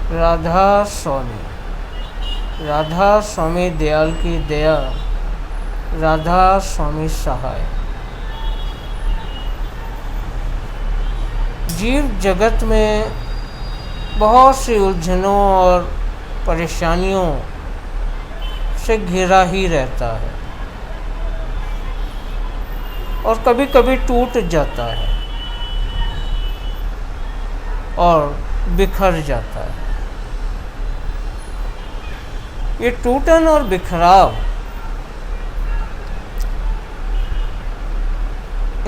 राधा स्वामी, राधा स्वामी दयाल की दया, राधा स्वामी सहाय। जीव जगत में बहुत सी उलझनों और परेशानियों से घिरा ही रहता है और कभी कभी टूट जाता है और बिखर जाता है। ये टूटन और बिखराव,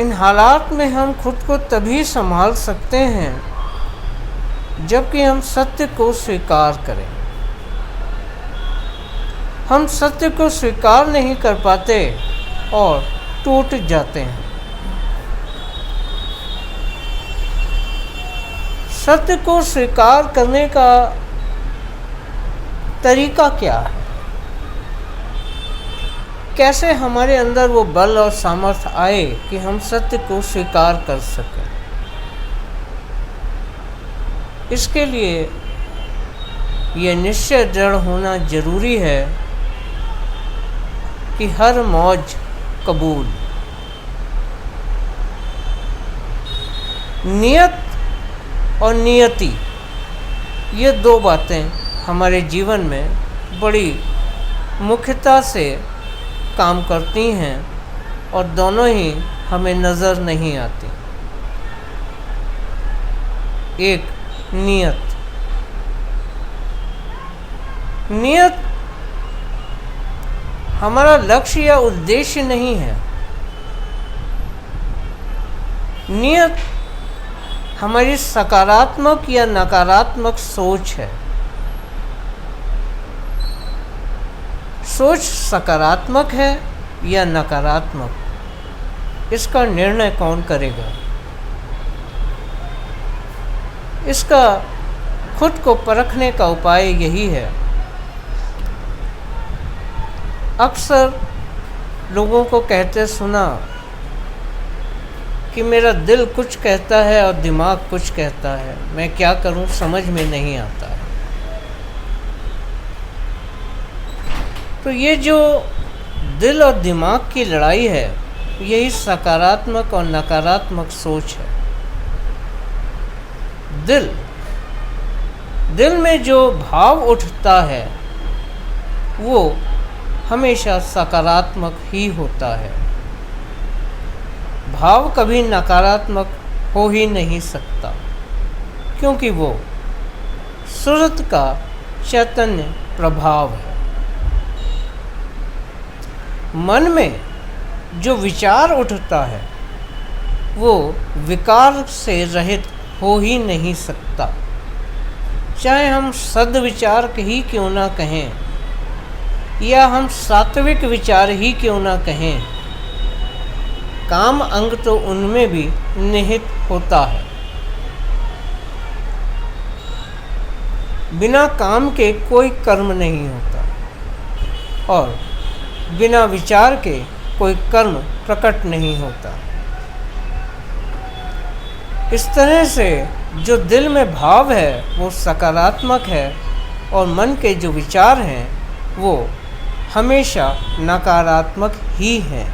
इन हालात में हम खुद को तभी संभाल सकते हैं जबकि हम सत्य को स्वीकार करें। हम सत्य को स्वीकार नहीं कर पाते और टूट जाते हैं। सत्य को स्वीकार करने का तरीका क्या है? कैसे हमारे अंदर वो बल और सामर्थ्य आए कि हम सत्य को स्वीकार कर सकें? इसके लिए ये निश्चय दृढ़ होना जरूरी है कि हर मौज कबूल। नियत और नियति, ये दो बातें हमारे जीवन में बड़ी मुख्यता से काम करती हैं और दोनों ही हमें नज़र नहीं आती। एक नियत, नियत हमारा लक्ष्य या उद्देश्य नहीं है। नियत हमारी सकारात्मक या नकारात्मक सोच है। सोच सकारात्मक है या नकारात्मक, इसका निर्णय कौन करेगा? इसका खुद को परखने का उपाय यही है। अक्सर लोगों को कहते सुना कि मेरा दिल कुछ कहता है और दिमाग कुछ कहता है, मैं क्या करूं समझ में नहीं आता है। तो ये जो दिल और दिमाग की लड़ाई है, यही सकारात्मक और नकारात्मक सोच है। दिल में जो भाव उठता है वो हमेशा सकारात्मक ही होता है। भाव कभी नकारात्मक हो ही नहीं सकता, क्योंकि वो सुरत का चैतन्य प्रभाव है। मन में जो विचार उठता है वो विकार से रहित हो ही नहीं सकता, चाहे हम सद्विचार ही क्यों ना कहें या हम सात्विक विचार ही क्यों ना कहें। काम अंग तो उनमें भी निहित होता है। बिना काम के कोई कर्म नहीं होता और बिना विचार के कोई कर्म प्रकट नहीं होता। इस तरह से जो दिल में भाव है वो सकारात्मक है और मन के जो विचार हैं वो हमेशा नकारात्मक ही हैं।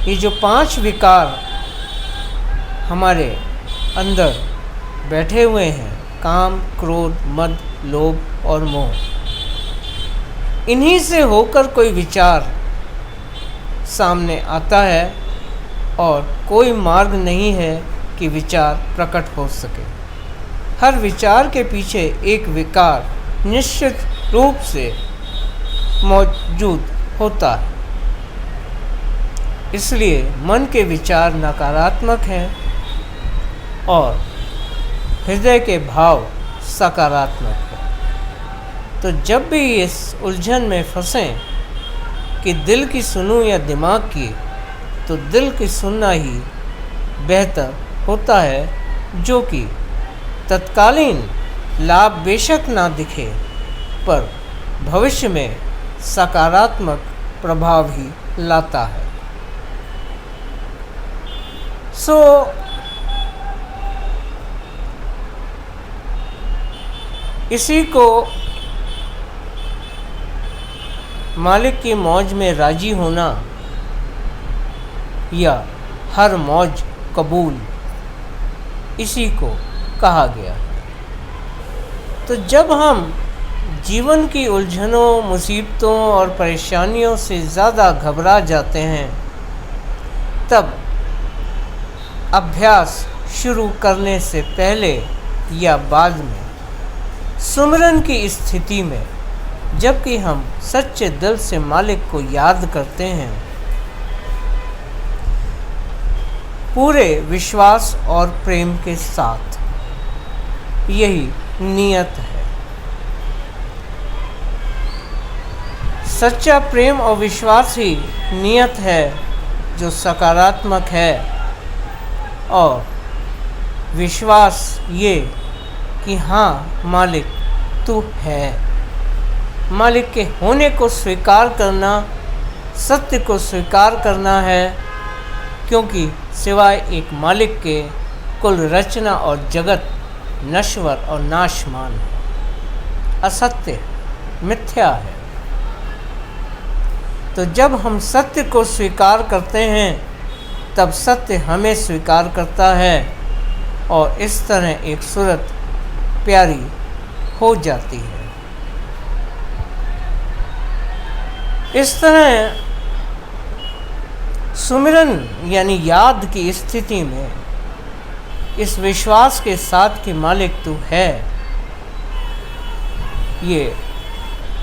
ये जो 5 विकार हमारे अंदर बैठे हुए हैं, काम, क्रोध, मद, लोभ और मोह, इन्हीं से होकर कोई विचार सामने आता है और कोई मार्ग नहीं है कि विचार प्रकट हो सके। हर विचार के पीछे एक विकार निश्चित रूप से मौजूद होता है। इसलिए मन के विचार नकारात्मक हैं और हृदय के भाव सकारात्मक हैं। तो जब भी इस उलझन में फंसें कि दिल की सुनूं या दिमाग की, तो दिल की सुनना ही बेहतर होता है, जो कि तत्कालीन लाभ बेशक ना दिखे पर भविष्य में सकारात्मक प्रभाव ही लाता है। इसी को मालिक की मौज में राजी होना या हर मौज कबूल, इसी को कहा गया है। तो जब हम जीवन की उलझनों, मुसीबतों और परेशानियों से ज़्यादा घबरा जाते हैं, तब अभ्यास शुरू करने से पहले या बाद में सुमिरन की स्थिति में, जबकि हम सच्चे दिल से मालिक को याद करते हैं, पूरे विश्वास और प्रेम के साथ, यही नियत है। सच्चा प्रेम और विश्वास ही नियत है जो सकारात्मक है, और विश्वास ये कि हाँ मालिक तू है। मालिक के होने को स्वीकार करना, सत्य को स्वीकार करना है, क्योंकि सिवाय एक मालिक के कुल रचना और जगत नश्वर और नाशमान है, असत्य, मिथ्या है। तो जब हम सत्य को स्वीकार करते हैं, तब सत्य हमें स्वीकार करता है, और इस तरह एक सूरत प्यारी हो जाती है। इस तरह सुमिरन यानी याद की स्थिति में इस विश्वास के साथ कि मालिक तू है, ये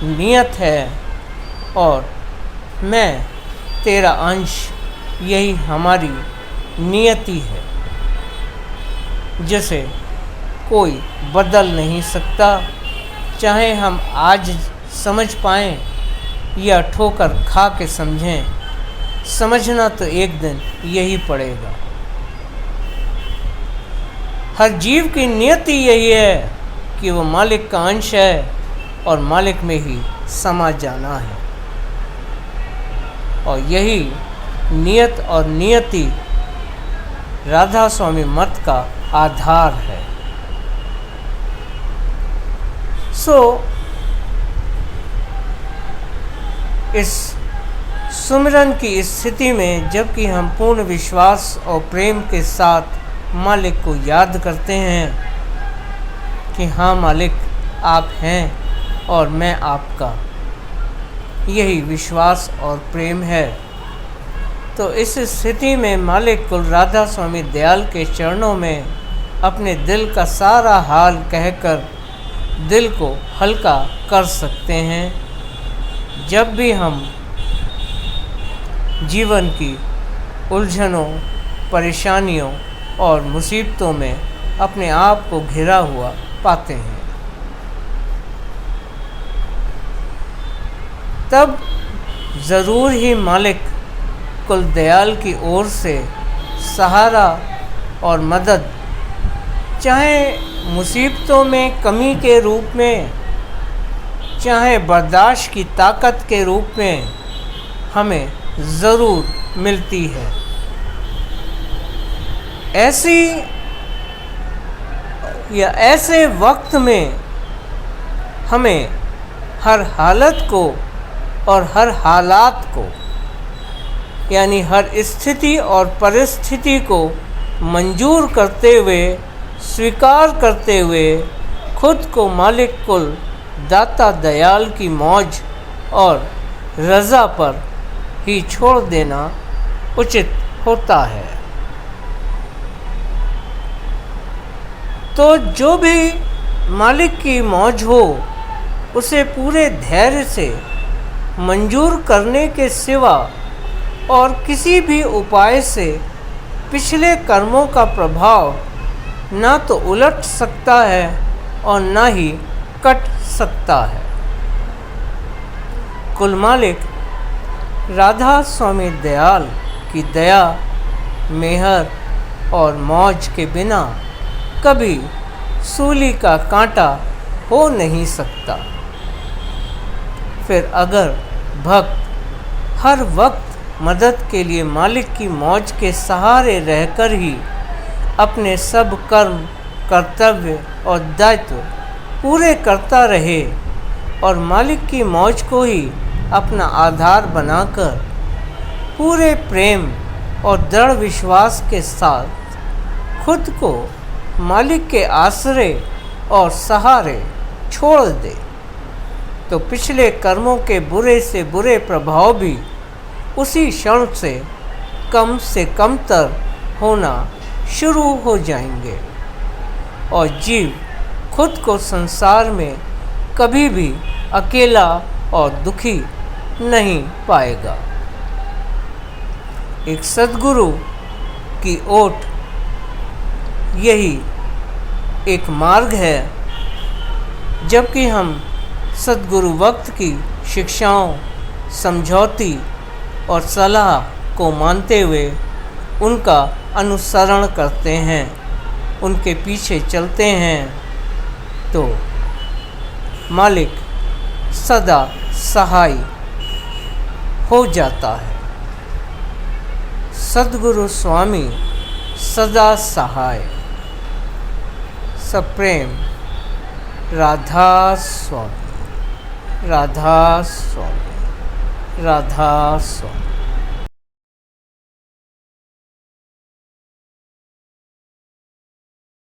नियत है और मैं तेरा अंश, यही हमारी नियति है, जिसे कोई बदल नहीं सकता, चाहे हम आज समझ पाएं या ठोकर खा के समझें। समझना तो एक दिन यही पड़ेगा। हर जीव की नियति यही है कि वो मालिक का अंश है और मालिक में ही समा जाना है, और यही नियत और नियति राधा स्वामी मत का आधार है। इस सुमिरन की स्थिति में जबकि हम पूर्ण विश्वास और प्रेम के साथ मालिक को याद करते हैं कि हाँ मालिक आप हैं और मैं आपका, यही विश्वास और प्रेम है, तो इस स्थिति में मालिक कुल राधा स्वामी दयाल के चरणों में अपने दिल का सारा हाल कहकर दिल को हल्का कर सकते हैं। जब भी हम जीवन की उलझनों, परेशानियों और मुसीबतों में अपने आप को घिरा हुआ पाते हैं, तब ज़रूर ही मालिक कुल दयाल की ओर से सहारा और मदद, चाहे मुसीबतों में कमी के रूप में, चाहे बर्दाश्त की ताकत के रूप में, हमें ज़रूर मिलती है। ऐसे वक्त में हमें हर हालत को और हर हालात को, यानी हर स्थिति और परिस्थिति को मंजूर करते हुए, स्वीकार करते हुए खुद को मालिक कुल दाता दयाल की मौज और रज़ा पर ही छोड़ देना उचित होता है। तो जो भी मालिक की मौज हो, उसे पूरे धैर्य से मंजूर करने के सिवा और किसी भी उपाय से पिछले कर्मों का प्रभाव ना तो उलट सकता है और ना ही कट सकता है। कुल मालिक राधा स्वामी दयाल की दया, मेहर और मौज के बिना कभी सूली का कांटा हो नहीं सकता। फिर अगर भक्त हर वक्त मदद के लिए मालिक की मौज के सहारे रहकर ही अपने सब कर्म, कर्तव्य और दायित्व पूरे करता रहे और मालिक की मौज को ही अपना आधार बनाकर पूरे प्रेम और दृढ़ विश्वास के साथ खुद को मालिक के आश्रय और सहारे छोड़ दे, तो पिछले कर्मों के बुरे से बुरे प्रभाव भी उसी क्षण से कमतर होना शुरू हो जाएंगे और जीव खुद को संसार में कभी भी अकेला और दुखी नहीं पाएगा। एक सद्गुरु की ओट यही एक मार्ग है, जबकि हम सद्गुरु वक्त की शिक्षाओं, समझौती और सलाह को मानते हुए उनका अनुसरण करते हैं, उनके पीछे चलते हैं, तो मालिक सदा सहाय हो जाता है। सद्गुरु स्वामी सदा सहाय। सप्रेम राधा स्वामी, राधा स्वामी, राधा स्वामी।